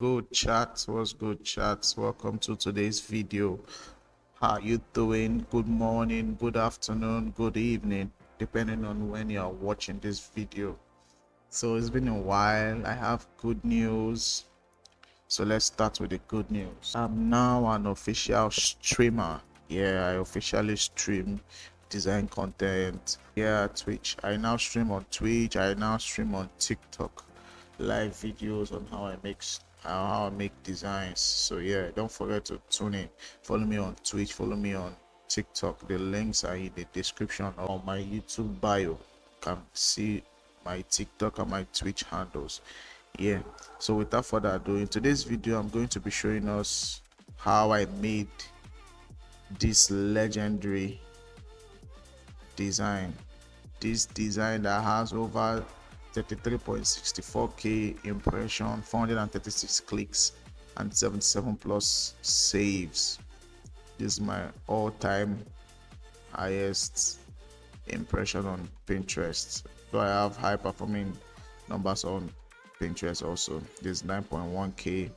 good, chat? What's good, chats? Welcome to today's video. How you doing? Good morning, good afternoon, good evening, depending on when you are watching this video. So it's been a while. I have good news. So let's start with the good news. I'm now an official streamer. Yeah, I officially stream design content. Yeah, Twitch. I now stream on Twitch. I now stream on TikTok. Live videos on how I make designs. So yeah, don't forget to tune in. Follow me on Twitch. Follow me on TikTok. The links are in the description or my YouTube bio. You can see my TikTok and my Twitch handles. Yeah, so without further ado, in today's video I'm going to be showing us how I made this legendary design that has over 33.64k impression, 436 clicks and 77 plus saves. This is my all-time highest impression on Pintrest. So I have high performing numbers on Pintrest also. This is 9.1k.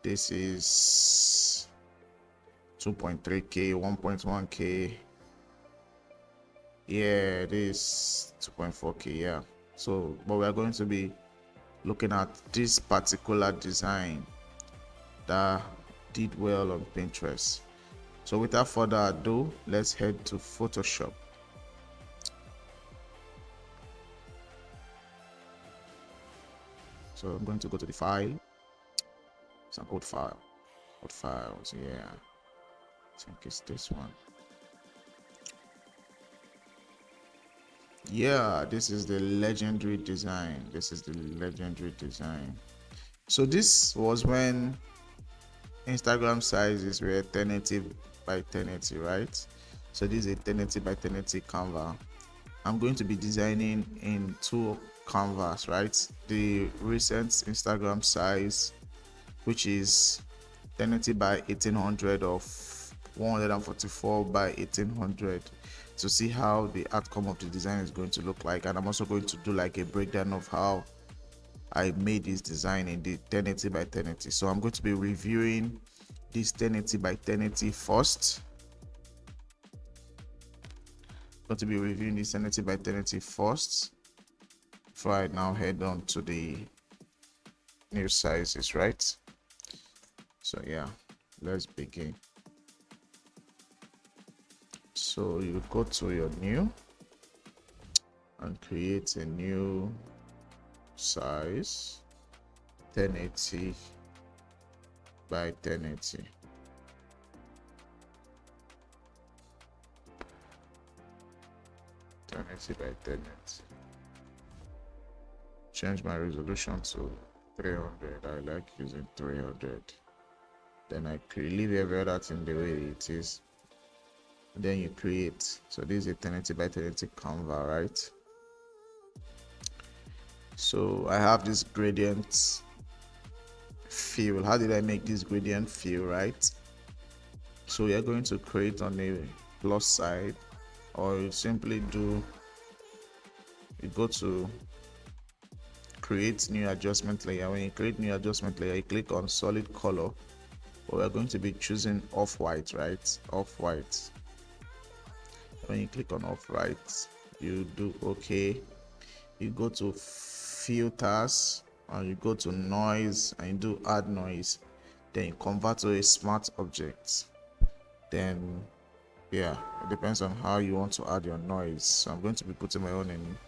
This is 2.3k, 1.1k. Yeah, this 2.4k. Yeah. So, but we are going to be looking at this particular design that did well on Pinterest. So without further ado, let's head to Photoshop. So I'm going to go to the file. It's an old file. Old files, yeah. I think it's this one. Yeah, this is the legendary design. So this was when Instagram sizes were 1080 by 1080, right? So this is a 1080 by 1080 Canva. I'm going to be designing in two canvas, right? The recent Instagram size, which is 1080 by 1800 of 144 by 1800, to see how the outcome of the design is going to look like. And I'm also going to do like a breakdown of how I made this design in the 1080 by 1080. So I'm going to be reviewing this 1080 by 1080 first. Going to be reviewing this 1080 by 1080 first before I now head on to the new sizes, right? So yeah, let's begin. So you go to your new and create a new size, 1080 by 1080. By 1080. Change my resolution to 300. I like using 300. Then I leave every other thing the way it is. Then you create. So this is a 1080 by 1080 Canva, right? So I have this gradient fill. How did I make this gradient fill, right? So we are going to create on the plus side, or you simply do, you go to create new adjustment layer. When you create new adjustment layer, you click on solid color. But we're going to be choosing off-white, right? Off-white. When you click on off-white, you do okay. You go to filters and you go to noise and you do add noise. Then you convert to a smart object. Then yeah, it depends on how you want to add your noise. So I'm going to be putting my own in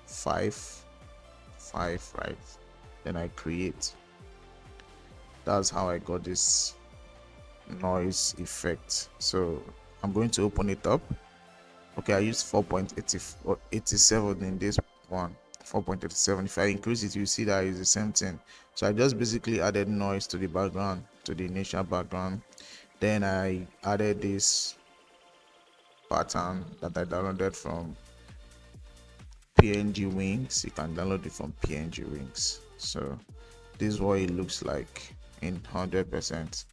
5, right? Then I create. That's how I got this noise effect. So I'm going to open it up. Okay, I used 4.87 in this one. 4.87. If I increase it, you see that it's the same thing. So I just basically added noise to the background, to the initial background. Then I added this pattern that I downloaded from PNG Wings. You can download it from PNG Wings. So this is what it looks like in 100%.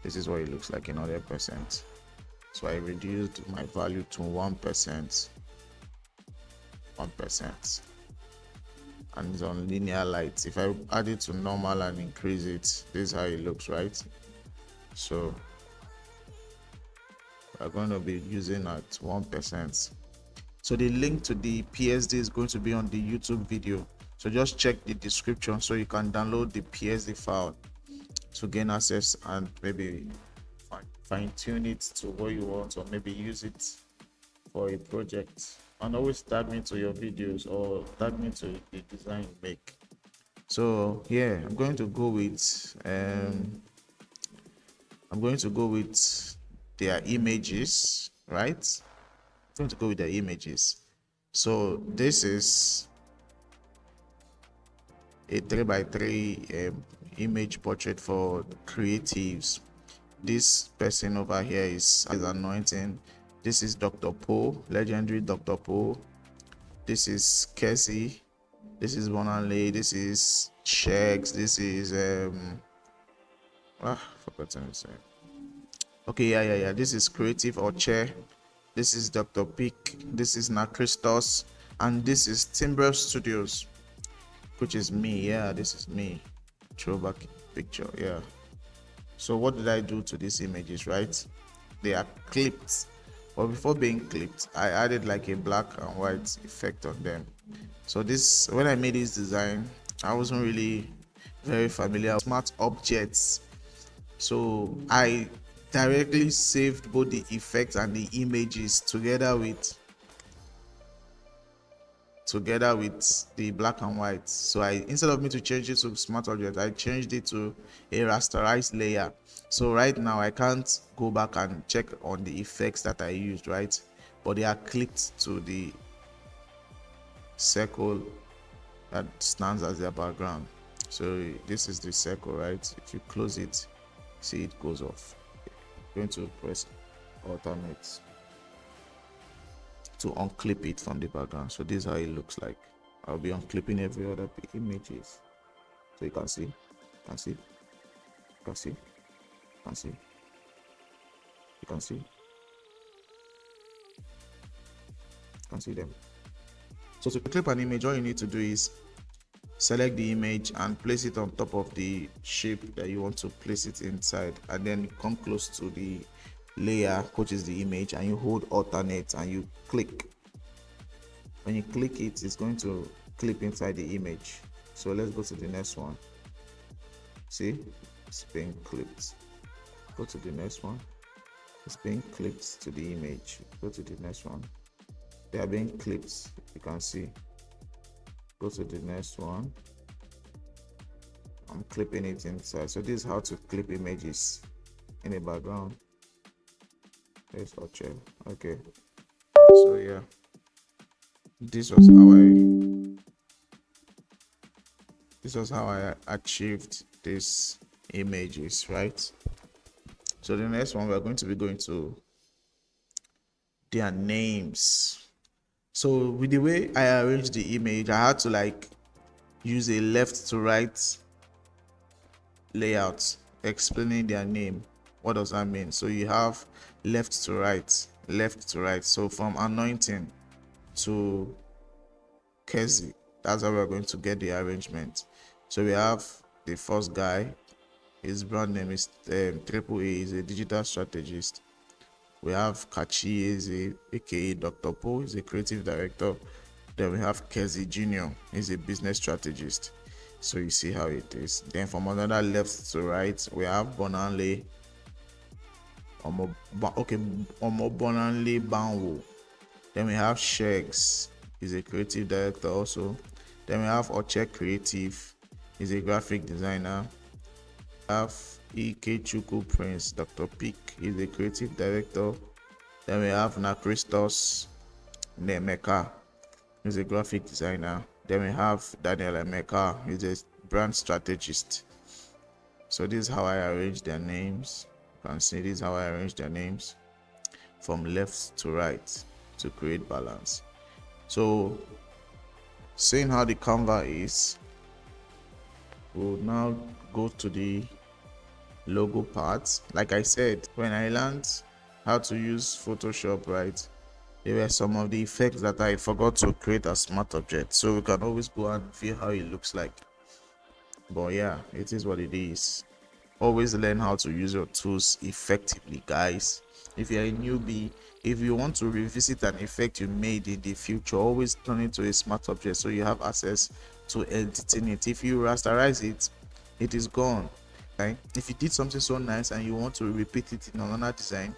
This is what it looks like in 100%. So I reduced my value to 1%. and it's on linear light. If I add it to normal and increase it, this is how it looks, right? So we're going to be using at 1%. So the link to the PSD is going to be on the YouTube video. So just check the description so you can download the PSD file to gain access and maybe fine tune it to what you want, or maybe use it for a project. And always tag me to your videos or tag me to the design you make. So yeah, I'm going to go with their images, right? I'm going to go with their images. So this is a 3x3 image portrait for creatives. This person over here is anointing. This is Dr. Poe, legendary Dr. Poe. This is Kessie. This is Bonanle. This is Shex. This is forgotten his name. Okay, yeah. This is Creative Oche. This is Dr. Pick. This is Nakristos, and this is Timbrelstudio, which is me. Yeah, this is me. Throwback picture. Yeah. So what did I do to these images, right? They are clipped, but before being clipped, I added like a black and white effect on them. So this, when I made this design, I wasn't really very familiar with smart objects, so I directly saved both the effects and the images together with the black and white. So I, instead of me to change it to smart object, I changed it to a rasterized layer. So right now I can't go back and check on the effects that I used, right? But they are clipped to the circle that stands as their background. So this is the circle, right? If you close it, see it goes off. I'm going to press alternate to unclip it from the background. So this is how it looks like. I'll be unclipping every other images, so you can see, you can see, you can see them. So to clip an image, all you need to do is select the image and place it on top of the shape that you want to place it inside, and then come close to the layer, which is the image, and you hold alternate and you click. When you click it, it's going to clip inside the image. So let's go to the next one. See, it's being clipped. Go to the next one. It's being clipped to the image. Go to the next one. They are being clipped, you can see. Go to the next one. I'm clipping it inside. So this is how to clip images in the background. There's Oche. Okay. So yeah, this was how I achieved these images, right? So the next one, we're going to be going to their names. So with the way I arranged the image, I had to like use a left to right layout explaining their name. What does that mean? So you have left to right. So from anointing to Kessie, that's how we're going to get the arrangement. So we have the first guy, his brand name is Triple A, is a digital strategist. We have Kachi, aka Dr. Poe, is a creative director. Then we have Kessie Jr., he's a business strategist. So you see how it is. Then from another left to right, we have Bonanle. Bonanle Banwo. Then we have Shex, he's a creative director also. Then we have Oche Creative, he's a graphic designer. We have Ikechukwu Prince, Dr. Pick, he's a creative director. Then we have Nakristos Nemeka, he's a graphic designer. Then we have Daniel Emeka, he's a brand strategist. So this is how I arrange their names. You can see this is how I arrange their names from left to right to create balance. So seeing how the Canva is, we'll now go to the logo part. Like I said, when I learned how to use Photoshop, right, there were some of the effects that I forgot to create as smart object, so we can always go and feel how it looks like. But yeah, it is what it is. Always learn how to use your tools effectively, guys. If you're a newbie, if you want to revisit an effect you made in the future, always turn it to a smart object so you have access to editing it. If you rasterize it, it is gone. Right? If you did something so nice and you want to repeat it in another design,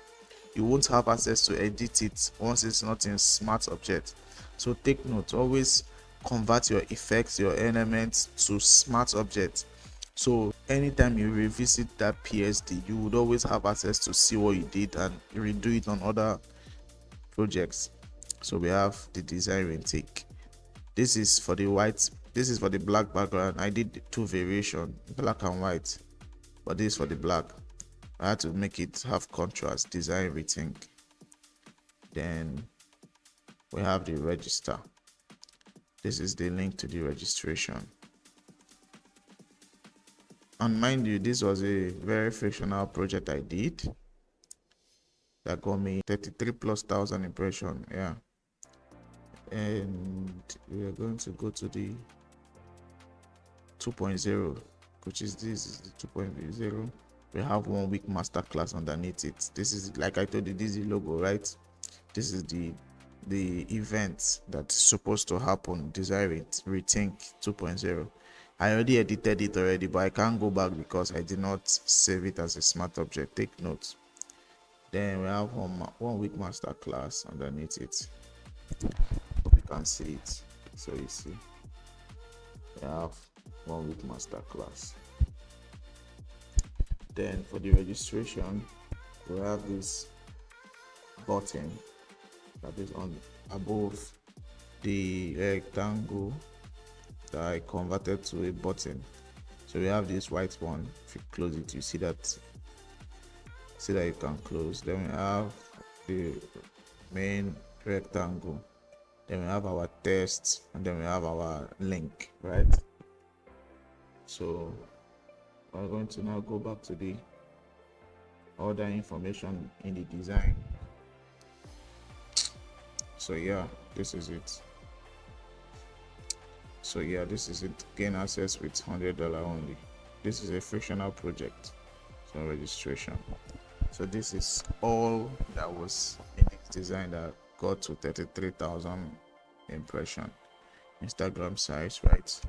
you won't have access to edit it once it's not in smart object. So take note, always convert your effects, your elements to smart object. So anytime you revisit that PSD, you would always have access to see what you did and redo it on other projects. So we have the design intake. This is for the white, this is for the black background. I did two variation, black and white, but this is for the black. I had to make it have contrast, design rethink. Then we have the register. This is the link to the registration. And mind you, this was a very fictional project I did that got me 33 plus thousand impression. Yeah. And we are going to go to the 2.0, which is this is the 2.0. We have 1 week masterclass underneath it. This is, like I told you, this is the logo, right? This is the event that's supposed to happen. Design it, rethink 2.0. I already edited it already, but I can't go back because I did not save it as a smart object. Take notes. Then we have 1 week masterclass underneath it. Hope you can see it. So you see, we have 1 week masterclass. Then for the registration, we have this button that is on above the rectangle that I converted to a button. So we have this white one. If you close it, you see that you can close. Then we have the main rectangle. Then we have our text, and then we have our link, right? So we're going to now go back to the other information in the design. So yeah, this is it. So yeah, this is it. Gain access with $100 only. This is a frictional project. So registration. So this is all that was in this design that got to 33,000 impression. Instagram size, right?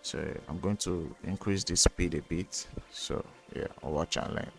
So I'm going to increase the speed a bit. So yeah, I'll watch and learn.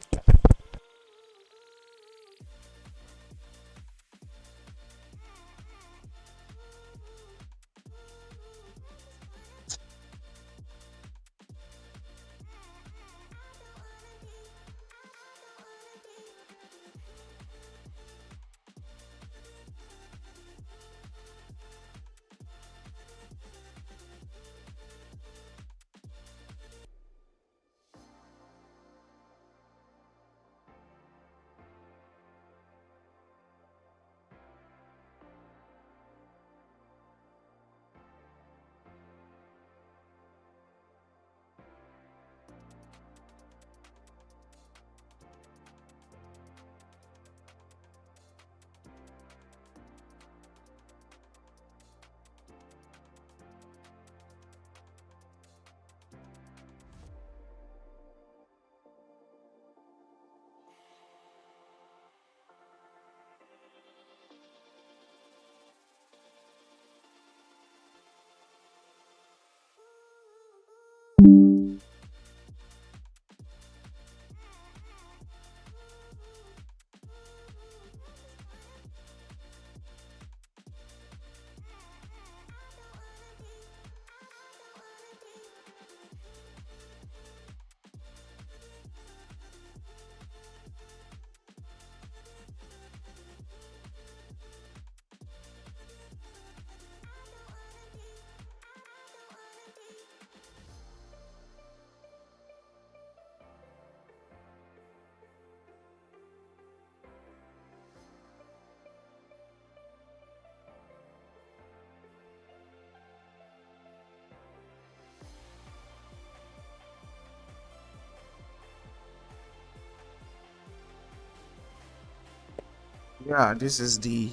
Yeah, this is the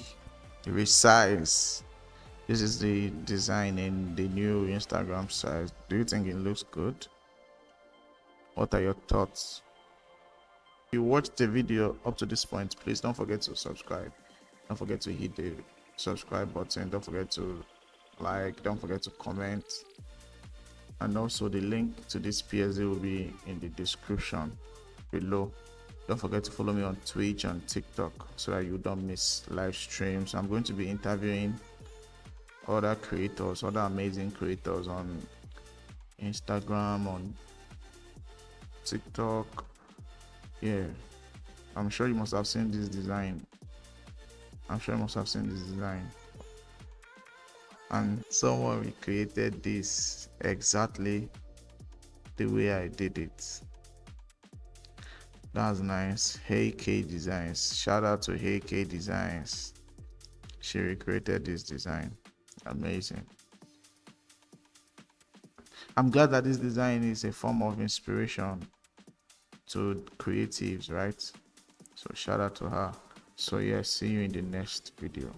Resize. This is the design in the new Instagram size. Do you think it looks good? What are your thoughts? If you watched the video up to this point, please don't forget to subscribe. Don't forget to hit the subscribe button. Don't forget to like. Don't forget to comment. And also the link to this PSD will be in the description below. Don't forget to follow me on Twitch and TikTok so that you don't miss live streams. I'm going to be interviewing other creators, other amazing creators on Instagram, on TikTok. Yeah, I'm sure you must have seen this design. And someone recreated this exactly the way I did it. That's nice. Hey K Designs. Shout out to Hey K Designs. She recreated this design. Amazing. I'm glad that this design is a form of inspiration to creatives, right? So shout out to her. So yeah, see you in the next video.